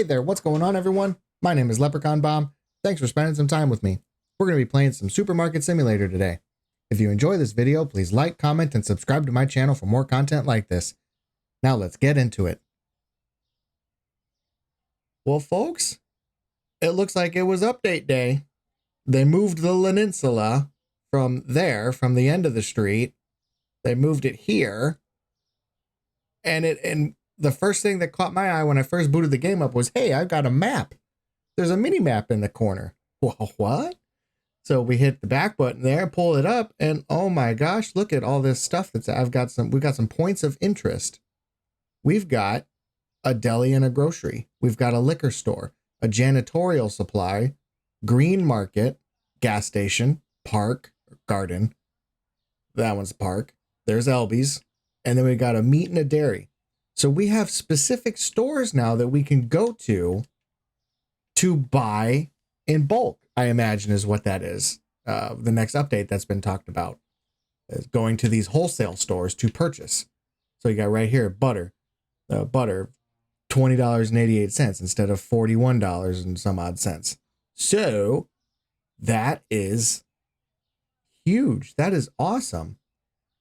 Hey there, what's going on, everyone? My name is Leprechaun Bomb. Thanks for spending some time with me. We're going to be playing some Supermarket Simulator today. If you enjoy this video, please like, comment, and subscribe to my channel for more content like this. Now let's get into it. Well, folks, it looks like it was update day. They moved the Peninsula from there, from the end of the street. They moved it here. And the first thing that caught my eye when I first booted the game up was, hey, I've got a map. There's a mini map in the corner. Well, what? So we hit the back button there, pull it up, and oh my gosh, look at all this stuff we've got some points of interest. We've got a deli and a grocery. We've got a liquor store, a janitorial supply, green market, gas station, park, garden. That one's a park. There's Elby's. And then we got a meat and a dairy. So we have specific stores now that we can go to buy in bulk, I imagine is what that is. The next update that's been talked about is going to these wholesale stores to purchase. So you got right here, butter, $20.88 instead of $41 and some odd cents. So that is huge. That is awesome.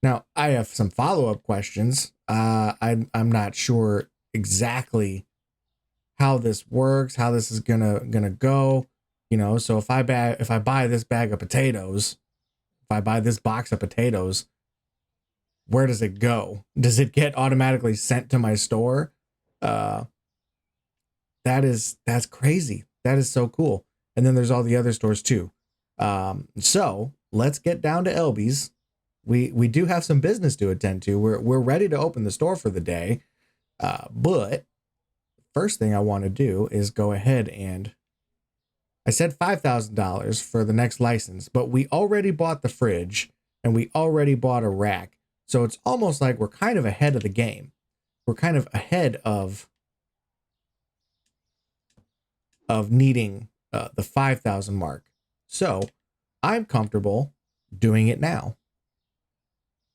Now, I have some follow-up questions. I'm not sure exactly how this works, how this is gonna go. You know, so if I buy this bag of potatoes, if I buy this box of potatoes, where does it go? Does it get automatically sent to my store? That's crazy. That is so cool. And then there's all the other stores too. So let's get down to Elby's. We do have some business to attend to. We're ready to open the store for the day. But first thing I want to do is go ahead and I said $5,000 for the next license, but we already bought the fridge and we already bought a rack. So it's almost like we're kind of ahead of the game. We're kind of ahead of needing the 5,000 mark. So I'm comfortable doing it now.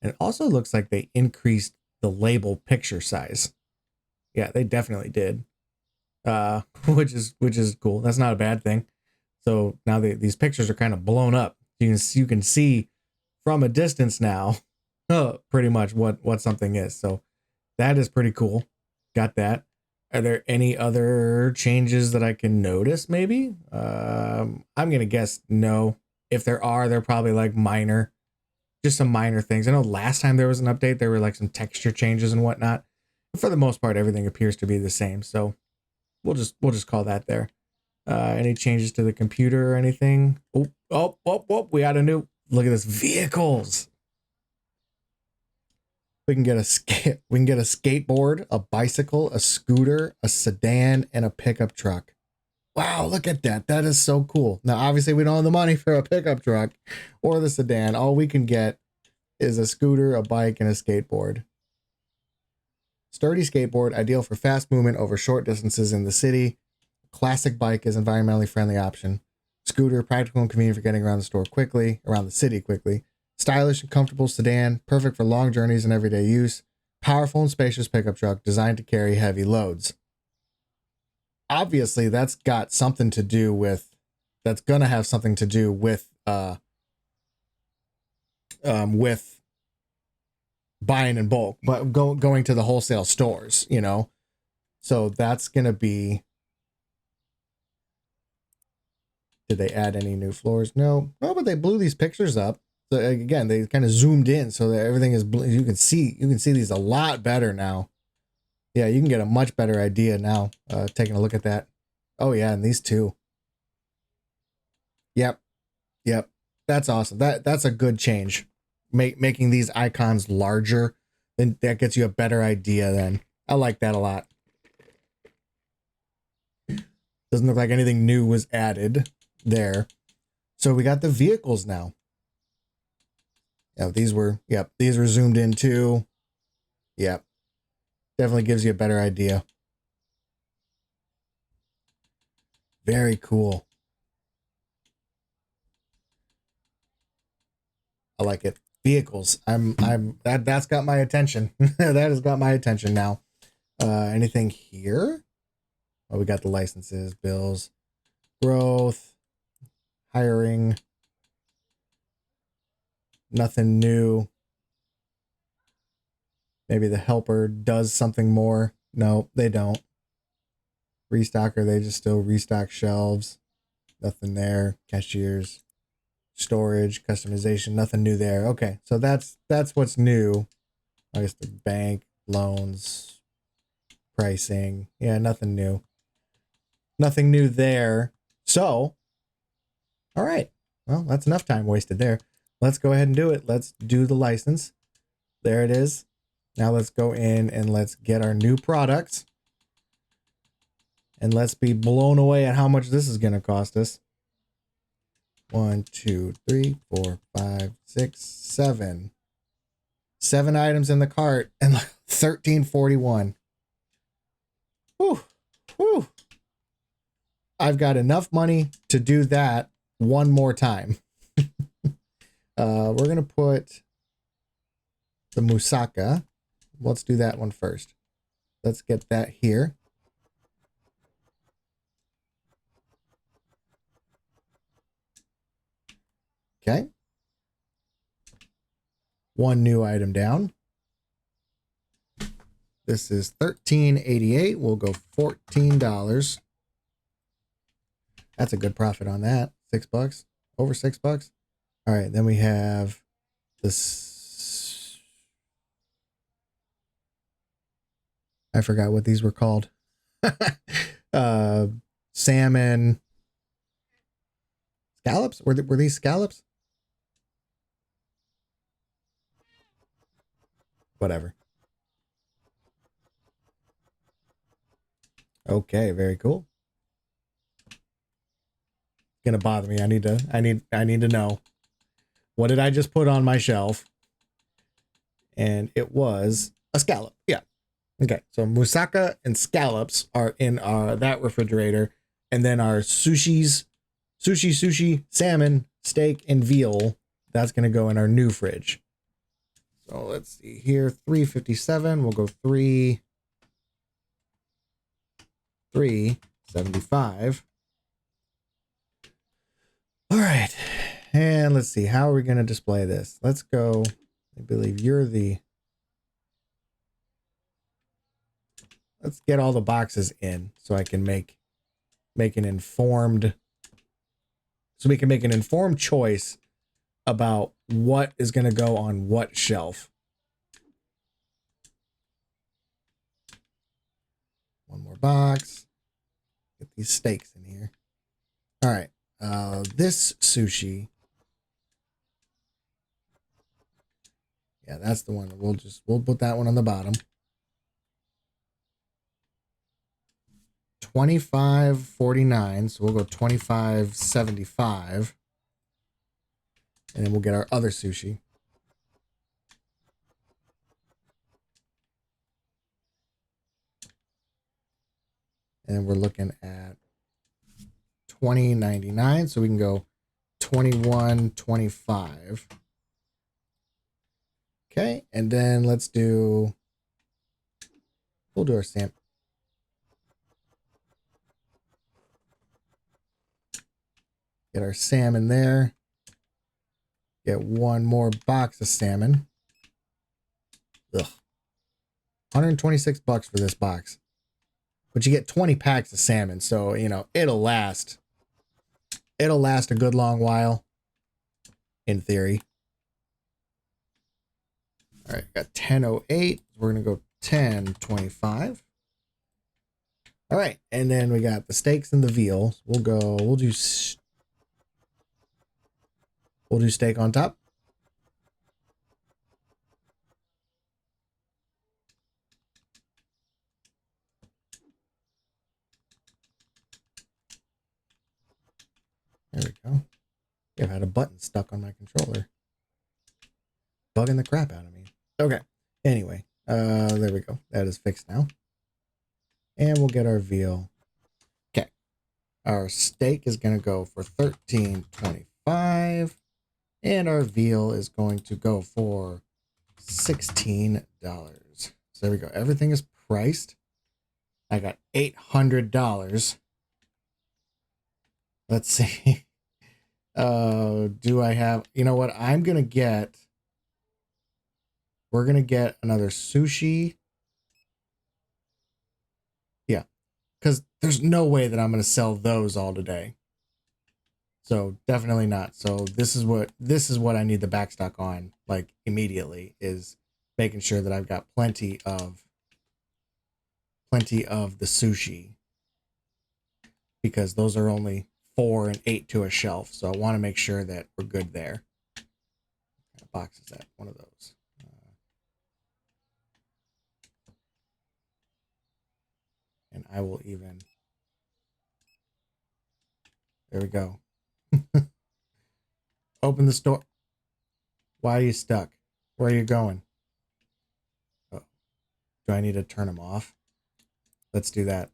And it also looks like they increased the label picture size. Yeah, they definitely did. Which is cool. That's not a bad thing. So now these pictures are kind of blown up. You can see from a distance now, pretty much what something is. So that is pretty cool. Got that. Are there any other changes that I can notice? Maybe. I'm gonna guess no. If there are, they're probably like minor. Just some minor things. I know last time there was an update, there were like some texture changes and whatnot. But for the most part, everything appears to be the same. So we'll just call that there. Any changes to the computer or anything? Oh, we got a new, look at this, vehicles. We can get a skateboard, a bicycle, a scooter, a sedan, and a pickup truck. Wow, look at that. That is so cool. Now, obviously, we don't have the money for a pickup truck or the sedan. All we can get is a scooter, a bike, and a skateboard. Sturdy skateboard, ideal for fast movement over short distances in the city. Classic bike is environmentally friendly option. Scooter, practical and convenient for getting around the city quickly. Stylish and comfortable sedan, perfect for long journeys and everyday use. Powerful and spacious pickup truck, designed to carry heavy loads. Obviously, that's got something to do with, that's going to have something to do with buying in bulk, but going to the wholesale stores, you know. So that's going to be, did they add any new floors? No, but they blew these pictures up. So again, they kind of zoomed in so that everything is, you can see these a lot better now. Yeah, you can get a much better idea now, taking a look at that. Oh yeah, and these two. Yep. That's awesome. That's a good change. Making these icons larger, then that gets you a better idea then. I like that a lot. Doesn't look like anything new was added there. So we got the vehicles now. Yeah, these were zoomed in too. Yep. Definitely gives you a better idea. Very cool. I like it. Vehicles. That's got my attention. That has got my attention now. Anything here? Oh, we got the licenses, bills, growth, hiring, nothing new. Maybe the helper does something more. No, they don't. Restocker, they just still restock shelves. Nothing there. Cashiers, storage, customization, nothing new there. Okay, so that's what's new. I guess the bank, loans, pricing. Yeah, nothing new. Nothing new there. So, all right. Well, that's enough time wasted there. Let's go ahead and do it. Let's do the license. There it is. Now let's go in and let's get our new products. And let's be blown away at how much this is going to cost us. 1, 2, 3, 4, 5, 6, 7. 7 items in the cart and $13.41. Whew. Whew. I've got enough money to do that one more time. We're going to put the moussaka. Let's do that one first. Let's get that here. Okay. One new item down. This is $13.88. We'll go $14. That's a good profit on that. $6. Over $6. All right, then we have this. I forgot what these were called. Salmon. Scallops? Were these scallops? Whatever. Okay, very cool. Gonna bother me. I need to know. What did I just put on my shelf? And it was a scallop. Yeah. Okay. So moussaka and scallops are in that refrigerator. And then our sushi, salmon, steak, and veal. That's gonna go in our new fridge. So let's see here. $3.57. We'll go $3.75. All right. And let's see. How are we going to display this? Let's go. I believe you're the. Let's get all the boxes in so I can make an informed. So we can make an informed choice about what is going to go on what shelf. One more box. Get these steaks in here. All right. This sushi. Yeah, that's the one. We'll put that one on the bottom. $25.49. So we'll go $25.75. And then we'll get our other sushi. And we're looking at $20.99. So we can go $21.25. Okay, and then we'll do our salmon. Get our salmon there. Get one more box of salmon. Ugh. $126 for this box. But you get 20 packs of salmon, so you know it'll last. It'll last a good long while, in theory. All right, got 10.08. We're gonna go 10.25. All right, and then we got the steaks and the veal. We'll do steak on top. There we go. I've had a button stuck on my controller. Bugging the crap out of me. Okay. Anyway, there we go. That is fixed now. And we'll get our veal. Okay. Our steak is going to go for $13.25. And our veal is going to go for $16. So there we go. Everything is priced. I got $800. Let's see. Do I have, you know what? We're going to get another sushi. Yeah. Because there's no way that I'm going to sell those all today. So definitely not. So this is what I need the backstock on, like immediately, is making sure that I've got plenty of the sushi, because those are only 4 and 8 to a shelf. So I want to make sure that we're good there. What kind of box is that? One of those. And I will even. There we go. Open the store. Why are you stuck? Where are you going? Oh, do I need to turn them off? Let's do that.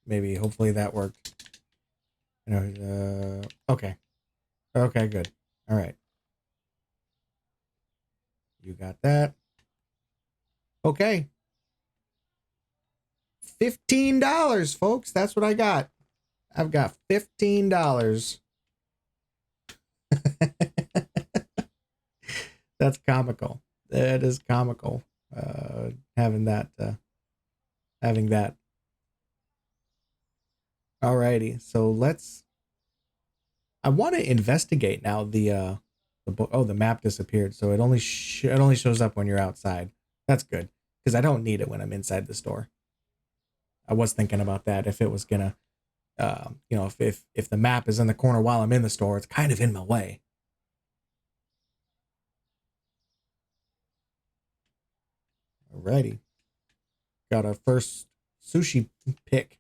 Maybe, hopefully that worked. Okay. Okay, good. All right. You got that. Okay. $15, folks. That's what I got. I've got $15. That's comical. That is comical. Having that. Alrighty. So I want to investigate now the book. Oh, the map disappeared. So it only shows up when you're outside. That's good, because I don't need it when I'm inside the store. I was thinking about that. If it was gonna, if the map is in the corner while I'm in the store, it's kind of in my way. Alrighty. Got our first sushi pick.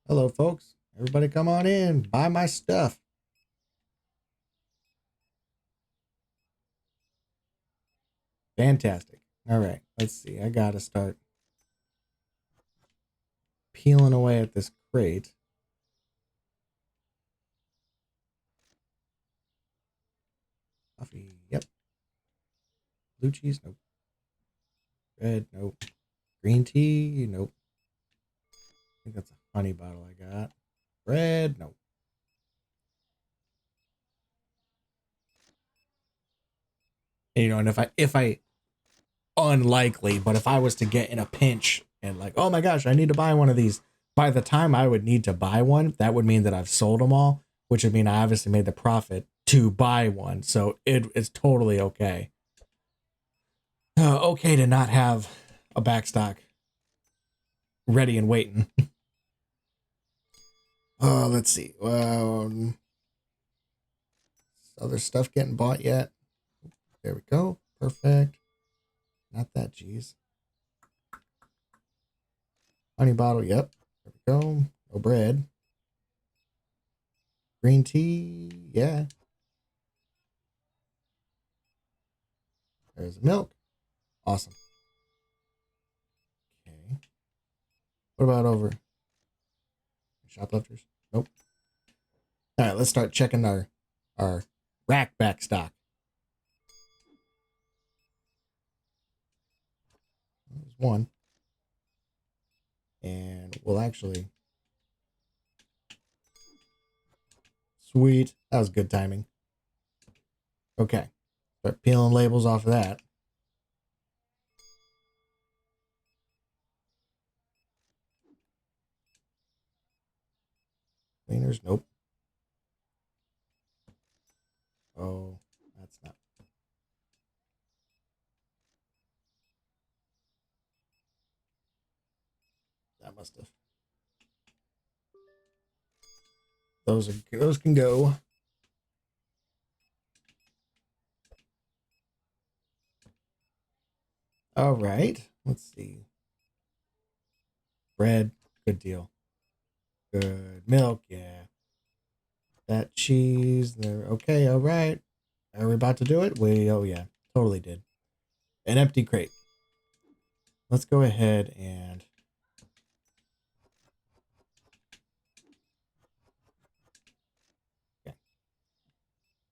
Hello, folks. Everybody come on in. Buy my stuff. Fantastic. All right. Let's see. I got to start peeling away at this crate. Coffee. Yep. Blue cheese. Nope. Red. Nope. Green tea. Nope. I think that's a honey bottle I got. Red. Nope. And, and if I unlikely, but if I was to get in a pinch and like, oh my gosh, I need to buy one of these, by the time I would need to buy one, that would mean that I've sold them all, which would mean I obviously made the profit to buy one. So it's totally okay. Okay to not have a backstock ready and waiting. Let's see. Other stuff getting bought yet? There we go. Perfect. Not that, geez. Honey bottle. Yep. There we go. No bread. Green tea. Yeah. There's milk. Awesome. Okay. What about over? Shoplifters? Nope. All right, let's start checking our rack back stock. There's one. And we'll actually. Sweet. That was good timing. Okay. Start peeling labels off of that. Cleaners? Nope. Oh, that's not. That must have. Those can go. All right. Let's see. Bread. Good deal. Good. Milk. Yeah. That cheese. There. Okay. All right. Are we about to do it? Oh yeah. Totally did. An empty crate. Let's go ahead and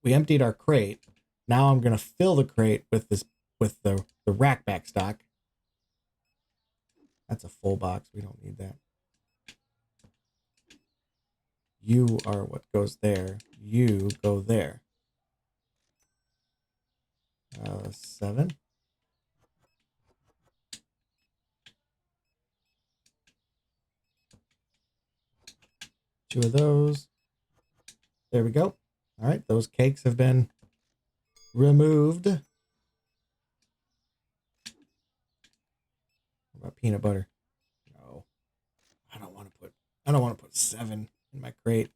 we emptied our crate. Now I'm going to fill the crate with the rack back stock. That's a full box. We don't need that. You are what goes there. You go there. 7. Two of those. There we go. All right, those cakes have been removed. What about peanut butter? No. I don't want to put 7 in my crate.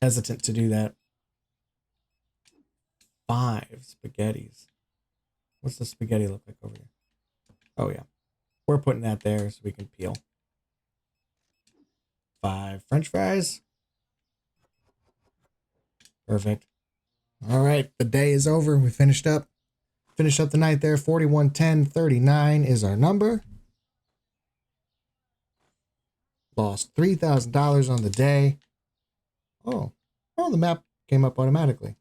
Hesitant to do that. 5 spaghettis. What's the spaghetti look like over there? Oh yeah. We're putting that there so we can peel. 5 French fries. Perfect. All right, the day is over. We finished up the night there. 411039 is our number. Lost $3,000 on the day. Oh, the map came up automatically.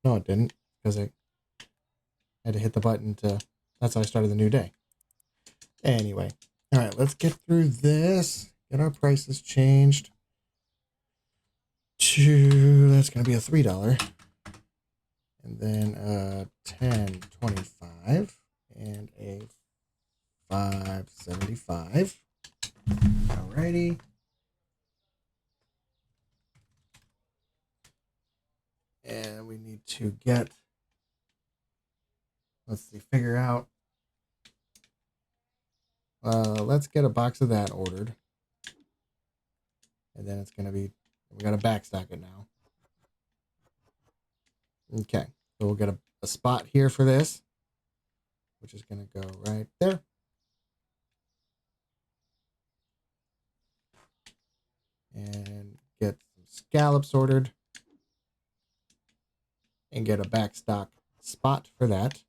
No, it didn't, because I had to hit the button to. That's how I started the new day. Anyway, all right, let's get through this. Get our prices changed to, that's going to be a $3. And then 10.25 and a 5.75. Alrighty. And we need to get, let's see, figure out. Let's get a box of that ordered. And then it's going to be, we got to backstock it now. Okay, so we'll get a spot here for this, which is going to go right there. And get some scallops ordered. And get a backstock spot for that.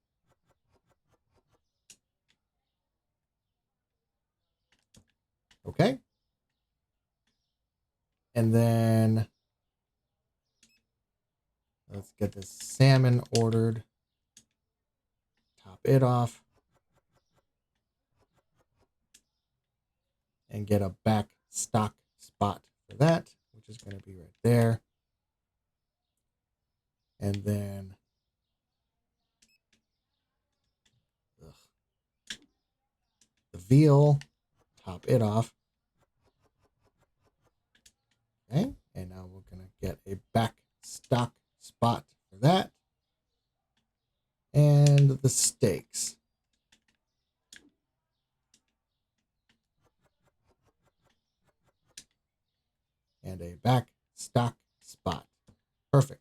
Okay. And then let's get this salmon ordered. Top it off. And get a backstock spot for that, which is going to be right there. And then the veal, top it off. Okay, and now we're going to get a backstock spot for that. And the steaks. And a backstock spot. Perfect.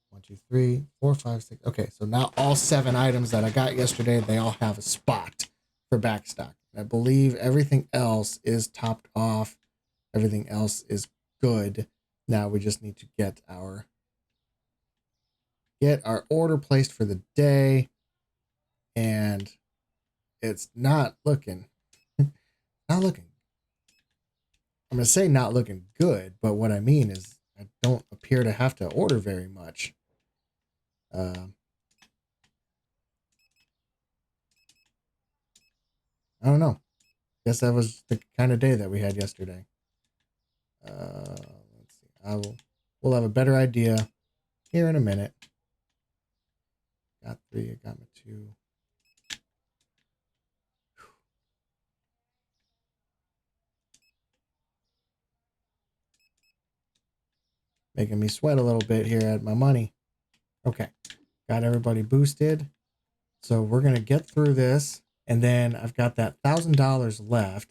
1, 2, 3, 4, 5, 6. Okay, so now all 7 items that I got yesterday, they all have a spot for backstock. I believe everything else is topped off. Everything else is good. Now we just need to get our order placed for the day. And it's not looking I'm going to say not looking good, but what I mean is I don't appear to have to order very much. I don't know. Guess that was the kind of day that we had yesterday. Let's see. We'll have a better idea here in a minute. Got 3. I got my 2. Making me sweat a little bit here at my money. Okay. Got everybody boosted. So we're going to get through this. And then I've got that $1,000 left.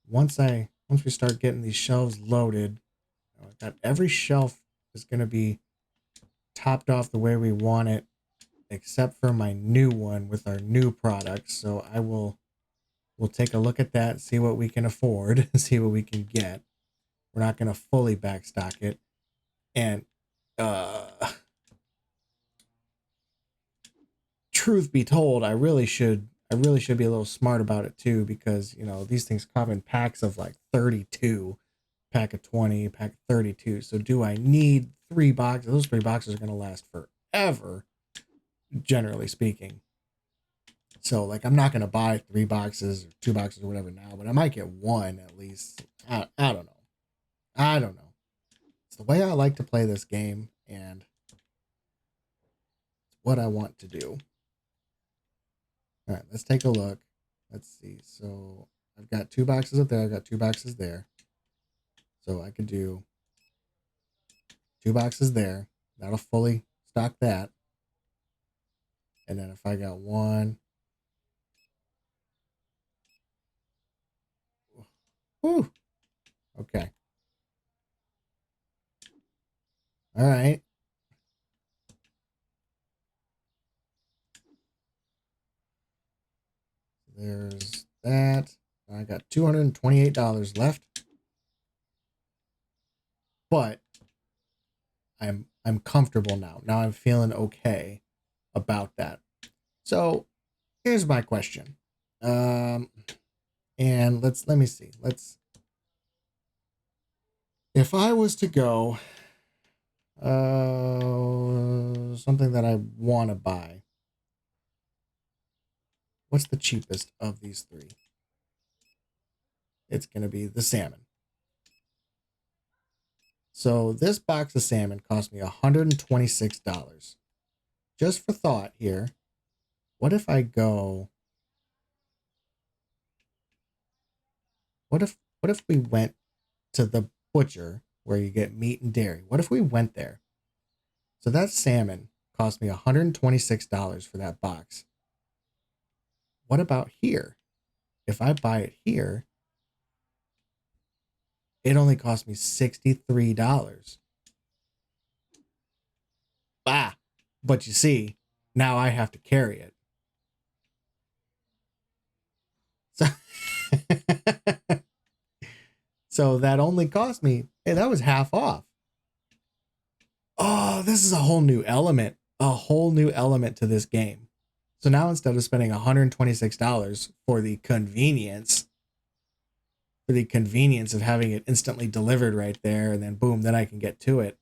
Once we start getting these shelves loaded, I've got every shelf is going to be topped off the way we want it, except for my new one with our new products. So we'll take a look at that, see what we can afford, see what we can get. We're not going to fully backstock it. And truth be told, I really should be a little smart about it too, because these things come in packs of like 32, pack of 20, pack of 32. So do I need 3 boxes. Those 3 boxes are going to last forever, generally speaking. So, like, I'm not going to buy 3 boxes or 2 boxes or whatever now, but I might get 1 at least. I don't know. I don't know. It's the way I like to play this game, and it's what I want to do. All right, let's take a look. Let's see. So, I've got 2 boxes up there. I've got 2 boxes there. So, I could do 2 boxes there. That'll fully stock that. And then if I got 1... Whew. Okay. All right. There's that. I got $228 left. But I'm comfortable now. Now I'm feeling okay about that. So here's my question. And let me see. If I was to go something that I want to buy, what's the cheapest of these 3? It's going to be the salmon. So this box of salmon cost me $126. Just for thought here, what if I go... What if we went to the butcher where you get meat and dairy? What if we went there? So that salmon cost me $126 for that box. What about here? If I buy it here, it only cost me $63. Ah, but you see, now I have to carry it. So, so that only cost me, hey, that was half off. Oh, this is a whole new element to this game. So now instead of spending $126 for the convenience of having it instantly delivered right there, and then boom, then I can get to it,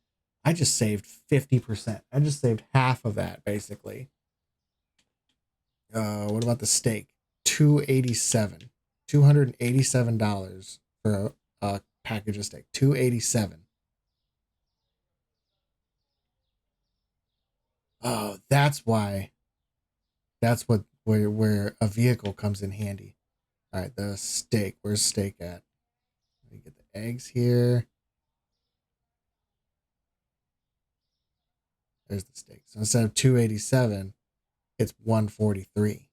I just saved 50%. I just saved half of that, basically. What about the steak? $287 for a package of steak. $287. Oh, that's why. That's where a vehicle comes in handy. All right, the steak. Where's steak at? Let me get the eggs here. There's the steak. So instead of 287, it's 143.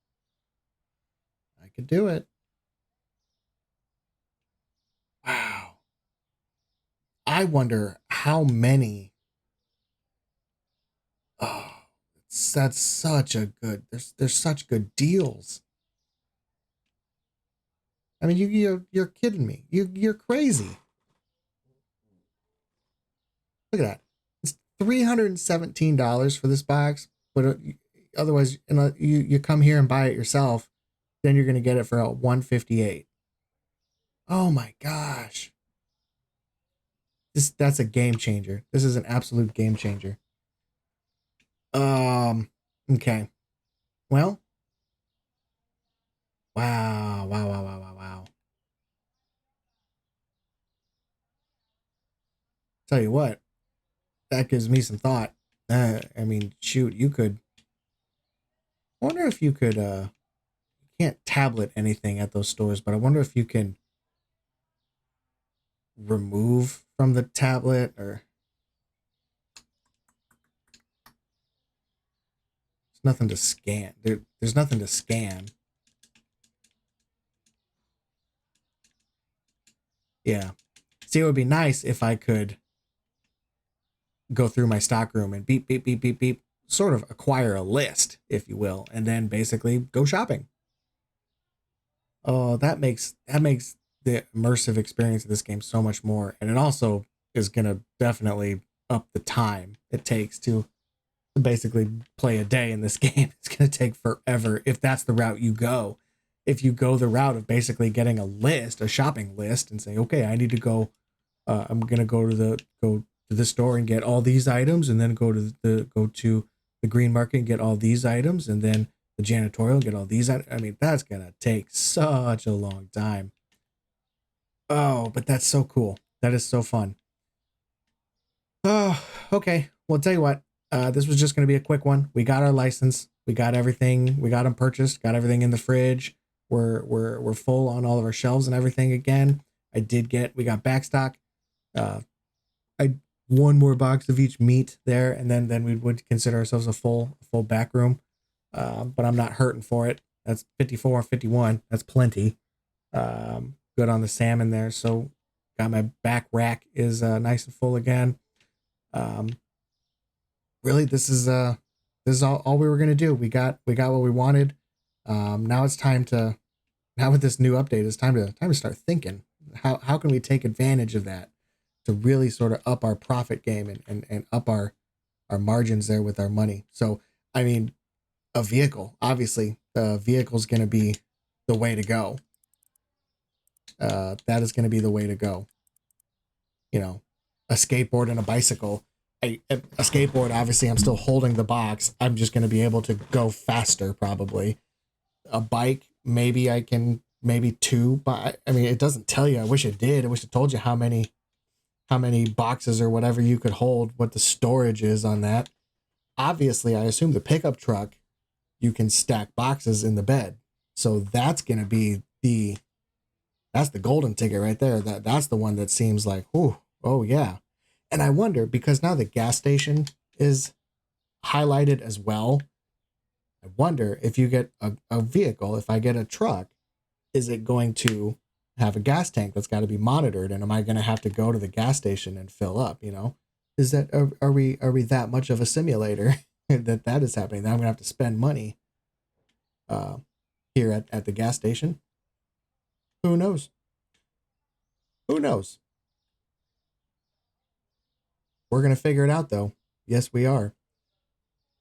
I could do it. Wow. I wonder how many. Oh, that's such a good. There's such good deals. I mean, you're kidding me. You're crazy. Look at that. It's $317 for this box, but otherwise, you come here and buy it yourself, then you're gonna get it for $158. Oh my gosh. That's a game changer. This is an absolute game changer. Okay. Well. Wow. Tell you what, that gives me some thought. I mean, shoot, you could. I wonder if you could. You can't tablet anything at those stores, but I wonder if you can remove from the tablet or. There's nothing to scan. There's nothing to scan. Yeah. See, it would be nice if I could go through my stockroom and beep, sort of acquire a list, if you will, and then basically go shopping. Oh, that makes the immersive experience of this game so much more. And it also is going to definitely up the time it takes to basically play a day in this game. It's going to take forever if that's the route you go. If you go the route of basically getting a shopping list and say, okay, I need to go, I'm going to go to the store and get all these items, and then go to the green market and get all these items, and then the janitorial and get all these items. I mean, that's gonna take such a long time. Oh, but that's so cool. That is so fun. Oh, okay. Well, I'll tell you what. This was just going to be a quick one. We got our license. We got everything. We got them purchased. Got everything in the fridge. We're full on all of our shelves and everything again. We got backstock. I one more box of each meat there, and then we would consider ourselves a full back room. But I'm not hurting for it. That's 54 and 51. That's plenty. Good on the salmon there. So got my back rack is nice and full again. Really, this is all we were gonna do. We got what we wanted. Now it's time to, now with this new update, it's time to start thinking how can we take advantage of that to really sort of up our profit game and up our margins there with our money. So I mean, a vehicle, obviously, the vehicle's gonna be the way to go. That is gonna be the way to go. You know, a skateboard and a bicycle. A skateboard, obviously, I'm still holding the box. I'm just going to be able to go faster, probably. A bike, maybe I can, maybe two, but I mean, it doesn't tell you. I wish it did. I wish it told you how many boxes or whatever you could hold, what the storage is on that. Obviously, I assume the pickup truck, you can stack boxes in the bed. So that's going to be that's the golden ticket right there. That's the one that seems like, oh yeah. And I wonder, because now the gas station is highlighted as well, I wonder if you get a vehicle, if I get a truck, is it going to have a gas tank that's got to be monitored? And am I going to have to go to the gas station and fill up, you know? Is that, are we that much of a simulator that is happening? Now I'm going to have to spend money here at the gas station. Who knows? Who knows? We're going to figure it out, though. Yes, we are.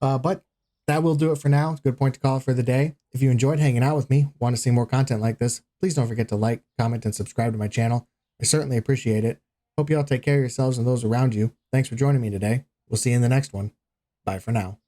But that will do it for now. It's a good point to call it for the day. If you enjoyed hanging out with me, want to see more content like this, please don't forget to like, comment, and subscribe to my channel. I certainly appreciate it. Hope you all take care of yourselves and those around you. Thanks for joining me today. We'll see you in the next one. Bye for now.